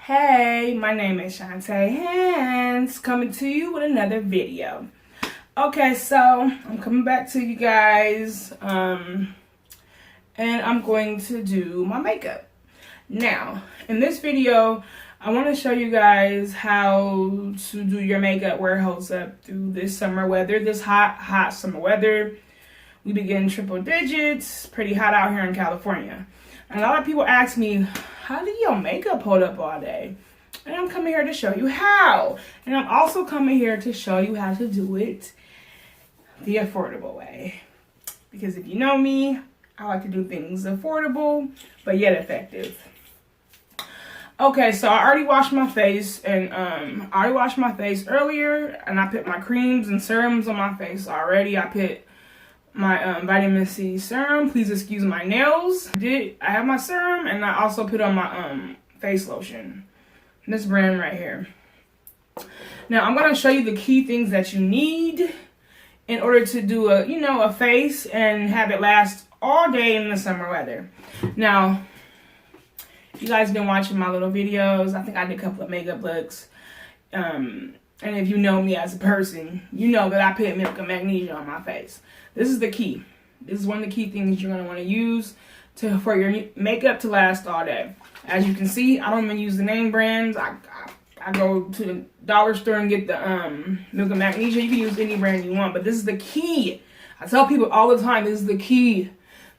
Hey, my name is Shantae Hands, coming to you with another video. Okay, so I'm coming back to you guys, and I'm going to do my makeup. Now, in this video, I want to show you guys how to do your makeup where it holds up through this summer weather, this hot summer weather. We be getting triple digits, pretty hot out here in California. And a lot of people ask me, how do your makeup hold up all day? And I'm coming here to show you how. And I'm also coming here to show you how to do it the affordable way. Because if you know me, I like to do things affordable, but yet effective. Okay, so I already washed my face, and I already washed my face earlier, and I put my creams and serums on my face already. I put my vitamin C serum. Please excuse my nails. I have my serum, and I also put on my face lotion. This brand right here. Now I'm gonna show you the key things that you need in order to do a face and have it last all day in the summer weather. Now, if you guys been watching my little videos, I think I did a couple of makeup looks. And if you know me as a person, you know that I put milk and magnesia on my face. This is the key. This is one of the key things you're going to want to use for your makeup to last all day. As you can see, I don't even use the name brands. I go to the dollar store and get the milk and magnesia. You can use any brand you want, but this is the key. I tell people all the time, this is the key.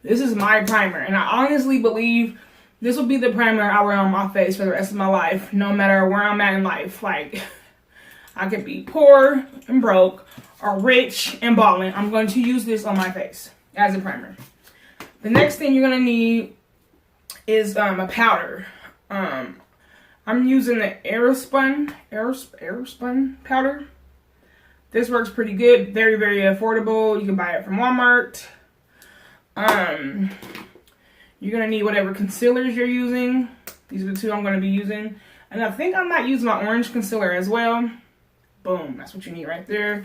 This is my primer, and I honestly believe this will be the primer I wear on my face for the rest of my life, no matter where I'm at in life. Like, I could be poor and broke or rich and balling. I'm going to use this on my face as a primer. The next thing you're going to need is a powder. I'm using the Airspun powder. This works pretty good. Very, very affordable. You can buy it from Walmart. You're going to need whatever concealers you're using. These are the two I'm going to be using. And I think I might use my orange concealer as well. Boom, that's what you need right there.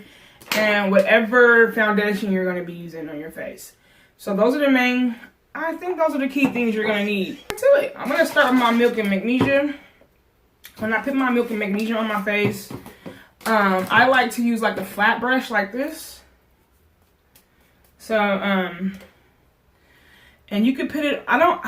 And whatever foundation you're going to be using on your face. So those are the main, I think those are the key things you're going to need. To it. I'm going to start with my milk and magnesia. When I put my milk and magnesia on my face, I like to use like a flat brush like this. So, and you could put it, I don't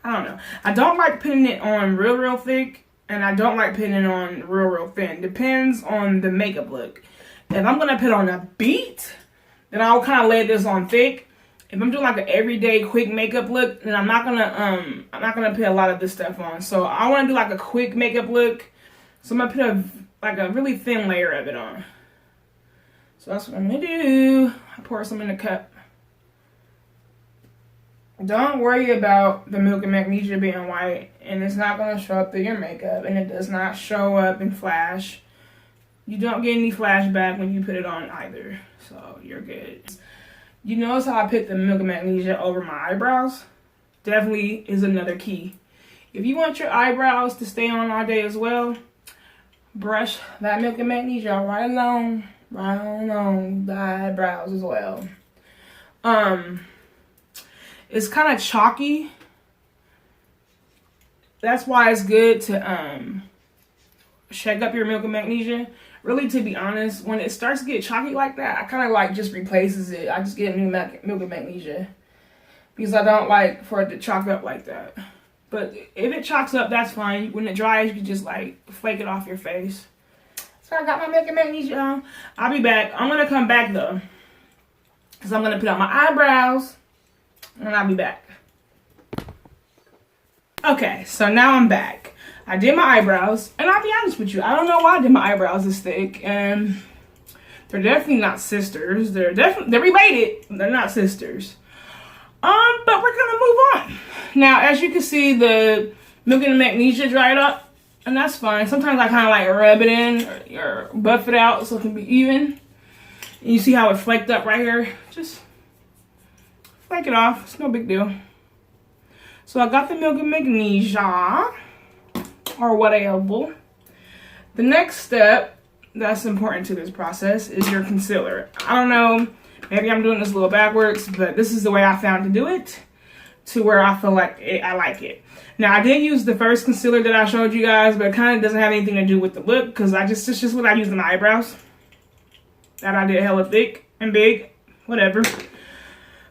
know. I don't like putting it on real thick. And I don't like putting it on real thin. Depends on the makeup look. If I'm going to put on a beat, then I'll kind of lay this on thick. If I'm doing like an everyday quick makeup look, then I'm not going to put a lot of this stuff on. So I want to do like a quick makeup look. So I'm going to put a really thin layer of it on. So that's what I'm going to do. I pour some in a cup. Don't worry about the milk and magnesia being white, and it's not going to show up through your makeup, and it does not show up in flash. You don't get any flashback when you put it on either, so you're good. You notice how I put the milk and magnesia over my eyebrows? Definitely is another key. If you want your eyebrows to stay on all day as well, brush that milk and magnesia right along the eyebrows as well. It's kind of chalky. That's why it's good to shake up your milk and magnesia. Really, to be honest, when it starts to get chalky like that, I kind of like just replaces it. I just get new milk and magnesia. Because I don't like for it to chalk up like that. But if it chalks up, that's fine. When it dries, you can just like flake it off your face. So I got my milk and magnesia on. I'll be back. I'm going to come back though. Because I'm going to put on my eyebrows. And I'll be back. Okay, so now I'm back. I did my eyebrows, and I'll be honest with you, I don't know why I did my eyebrows this thick, and they're definitely not sisters. They're related, they're not sisters. But we're gonna move on. Now, as you can see, the milk and magnesia dried up, and that's fine. Sometimes I kind of like rub it in or buff it out so it can be even. And you see how it flaked up right here? Just flake it off. It's no big deal. So I got the milk and magnesia, or whatever. The next step that's important to this process is your concealer. I don't know, maybe I'm doing this a little backwards, but this is the way I found to do it. to where I feel like I like it. Now, I did use the first concealer that I showed you guys, but it kind of doesn't have anything to do with the look because it's just what I use in my eyebrows. That I did hella thick and big, whatever.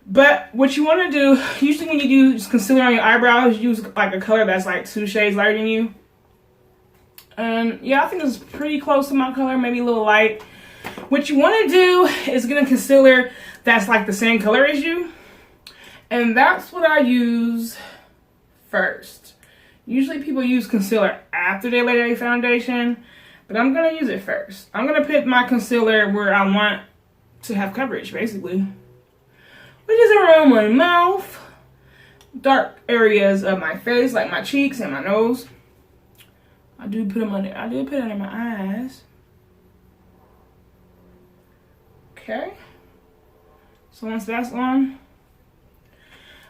But what you want to do, usually when you use concealer on your eyebrows, use like a color that's like 2 shades lighter than you. And yeah, I think it's pretty close to my color, maybe a little light. What you want to do is get a concealer that's like the same color as you. And that's what I use first. Usually people use concealer after they lay their foundation, but I'm going to use it first. I'm going to put my concealer where I want to have coverage, basically. Which is around my mouth, dark areas of my face, like my cheeks and my nose. I do put them under. I did put it under my eyes. Okay. So once that's on,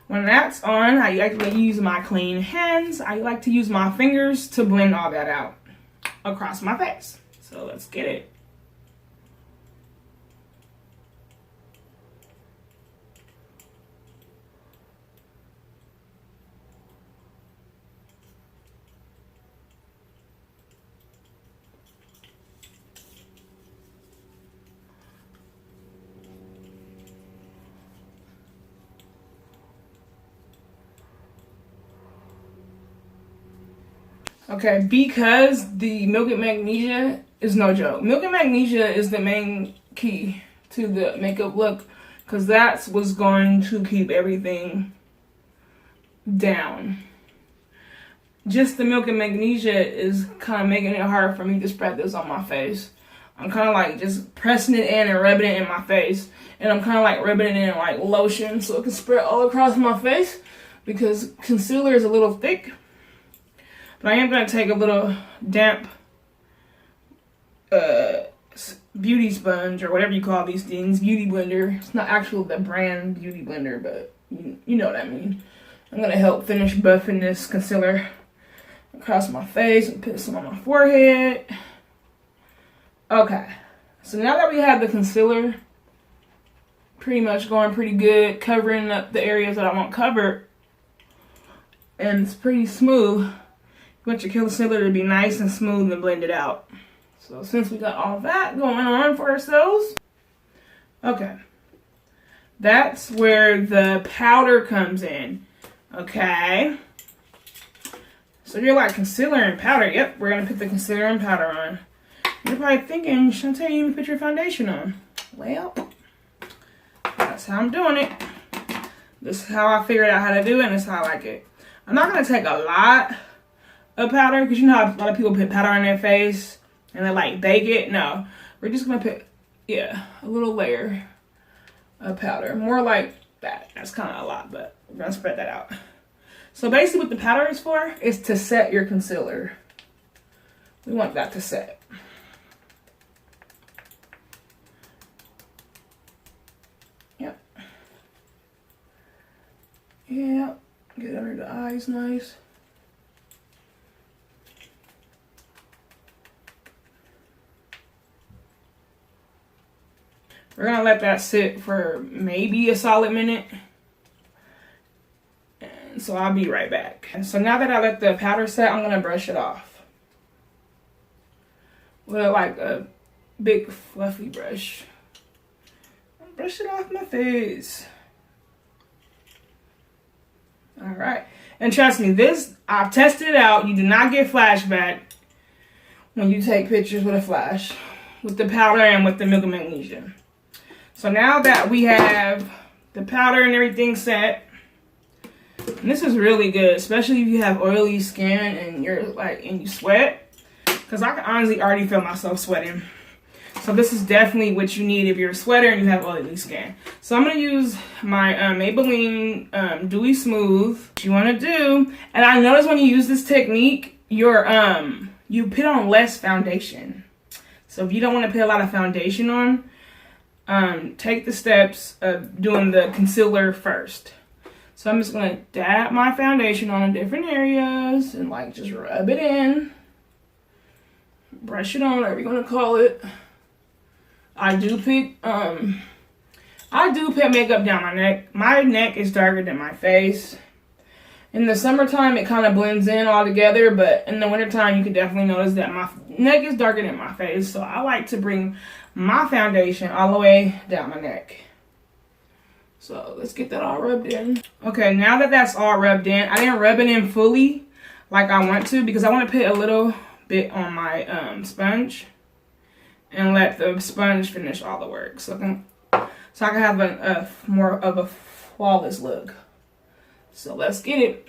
when that's on, I like to use my clean hands. I like to use my fingers to blend all that out across my face. So let's get it. Okay, because the Milk and Magnesia is no joke. Milk and Magnesia is the main key to the makeup look because that's what's going to keep everything down. Just the Milk and Magnesia is kind of making it hard for me to spread this on my face. I'm kind of like just pressing it in and rubbing it in my face. And I'm kind of like rubbing it in like lotion so it can spread all across my face because concealer is a little thick. But I am going to take a little damp beauty sponge or whatever you call these things, beauty blender. It's not actually the brand beauty blender, but you know what I mean. I'm going to help finish buffing this concealer across my face and put some on my forehead. Okay, so now that we have the concealer pretty much going pretty good, covering up the areas that I want covered, and it's pretty smooth, you want your concealer to be nice and smooth and blend it out. So since we got all that going on for ourselves, okay, that's where the powder comes in. Okay, so you're like concealer and powder. Yep, we're gonna put the concealer and powder on. You're probably thinking, Shantae, you even put your foundation on. Well, that's how I'm doing it. This is how I figured out how to do it, and this is how I like it. I'm not gonna take a lot of powder, because you know how a lot of people put powder on their face and they like bake it. No, we're just gonna put, yeah, a little layer of powder. More like that. That's kind of a lot, but we're gonna spread that out. So basically what the powder is for is to set your concealer. We want that to set. Yep. Yeah, get under the eyes nice. We're gonna let that sit for maybe a solid minute. And so I'll be right back. And so now that I let the powder set, I'm gonna brush it off with like a big fluffy brush. Brush it off my face. All right. And trust me, this, I've tested it out. You do not get flashback when you take pictures with a flash, with the powder and with the Milk and Magnesia. So now that we have the powder and everything set, and this is really good, especially if you have oily skin and you're like, and you sweat, because I can honestly already feel myself sweating. So this is definitely what you need if you're a sweater and you have oily skin. So I'm going to use my Maybelline Dewy Smooth. What you want to do, and I noticed when you use this technique, you put on less foundation. So if you don't want to put a lot of foundation on, take the steps of doing the concealer first. So I'm just going to dab my foundation on different areas and like just rub it in. Brush it on, whatever you're going to call it. I do put makeup down my neck. My neck is darker than my face. In the summertime, it kind of blends in all together, but in the wintertime, you can definitely notice that my neck is darker than my face. So I like to bring my foundation all the way down my neck. So let's get that all rubbed in. Okay, now that that's all rubbed in, I didn't rub it in fully like I want to because I want to put a little bit on my sponge and let the sponge finish all the work. So I can have a more of a flawless look. So let's get it.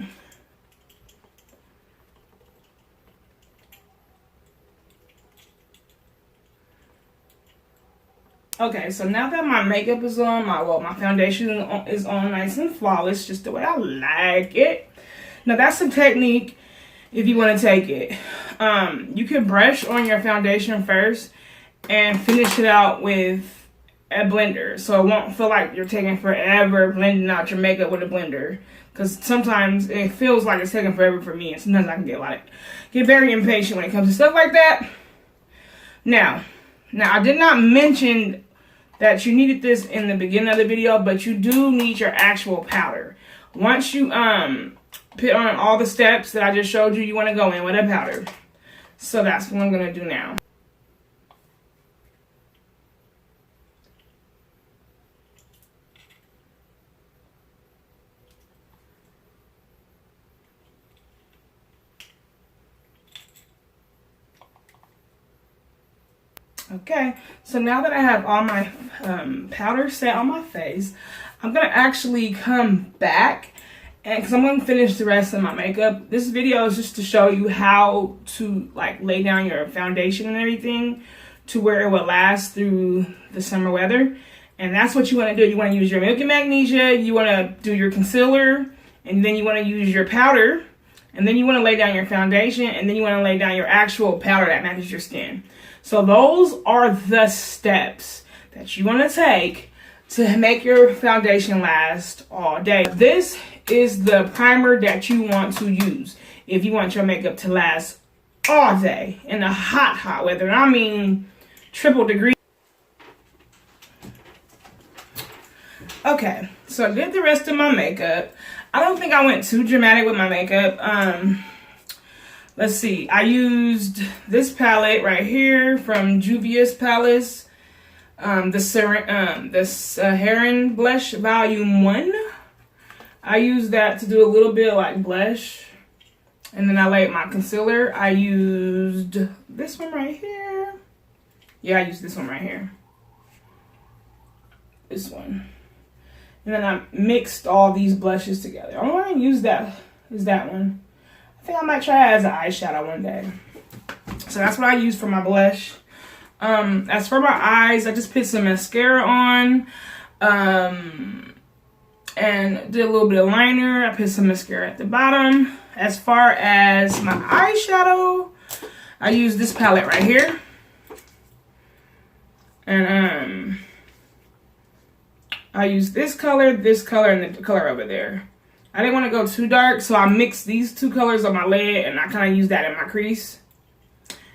Okay, so now that my makeup is on, my foundation is on nice and flawless, just the way I like it. Now that's a technique if you want to take it. You can brush on your foundation first and finish it out with a blender, so it won't feel like you're taking forever blending out your makeup with a blender. Because sometimes it feels like it's taking forever for me, and sometimes I can get very impatient when it comes to stuff like that. Now I did not mention that you needed this in the beginning of the video, but you do need your actual powder. Once you put on all the steps that I just showed you, you want to go in with a powder. So that's what I'm gonna do now. Okay, so now that I have all my powder set on my face, I'm going to actually come back and because I'm going to finish the rest of my makeup. This video is just to show you how to like lay down your foundation and everything to where it will last through the summer weather. And that's what you want to do. You want to use your Milk and Magnesia, you want to do your concealer, and then you want to use your powder, and then you want to lay down your foundation, and then you want to lay down your actual powder that matches your skin. So those are the steps that you want to take to make your foundation last all day. This is the primer that you want to use if you want your makeup to last all day in the hot weather. I mean triple degree. Okay, so I did the rest of my makeup. I don't think I went too dramatic with my makeup. Let's see, I used this palette right here from Juvia's Palace, the Saharan Blush Volume 1. I used that to do a little bit like blush, and then I laid my concealer. I used this one right here. Yeah, I used this one right here. This one. And then I mixed all these blushes together. The only one I used that is that one. I think I might try it as an eyeshadow one day. So that's what I use for my blush. As for my eyes, I just put some mascara on. And did a little bit of liner. I put some mascara at the bottom. As far as my eyeshadow, I use this palette right here. And I use this color, and the color over there. I didn't want to go too dark, so I mixed these two colors on my lid, and I kind of use that in my crease.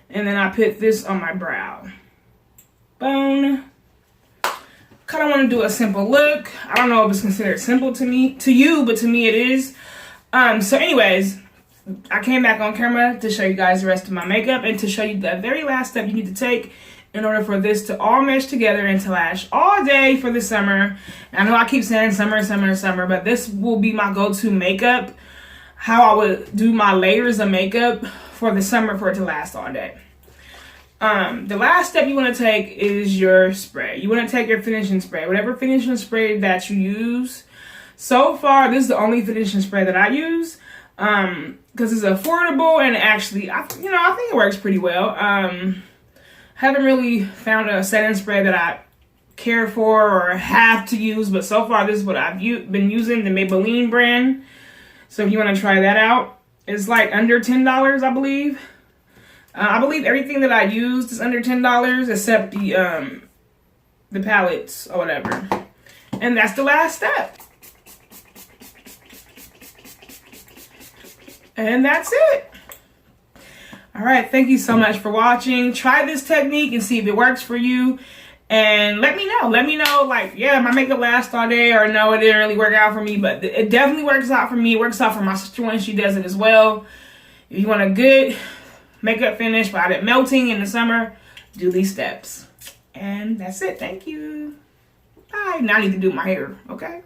And then I put this on my brow bone. Kind of want to do a simple look. I don't know if it's considered simple to you, but to me it is. So anyways, I came back on camera to show you guys the rest of my makeup and to show you the very last step you need to take in order for this to all mesh together and to last all day for the summer. And I know I keep saying summer, summer, summer, but this will be my go-to makeup, how I would do my layers of makeup for the summer for it to last all day. The last step you want to take is your spray. You want to take your finishing spray, whatever finishing spray that you use. So far, this is the only finishing spray that I use because it's affordable and actually, I think it works pretty well. Haven't really found a setting spray that I care for or have to use, but so far this is what I've been using, the Maybelline brand. So if you want to try that out, it's like under $10, I believe. I believe everything that I used is under $10 except the palettes or whatever. And that's the last step. And that's it. All right, thank you so much for watching. Try this technique and see if it works for you. And let me know, like, yeah, my makeup lasts all day, or no, it didn't really work out for me. But it definitely works out for me. It works out for my sister when she does it as well. If you want a good makeup finish without it melting in the summer, do these steps. And that's it. Thank you. Bye. Now I need to do my hair, okay?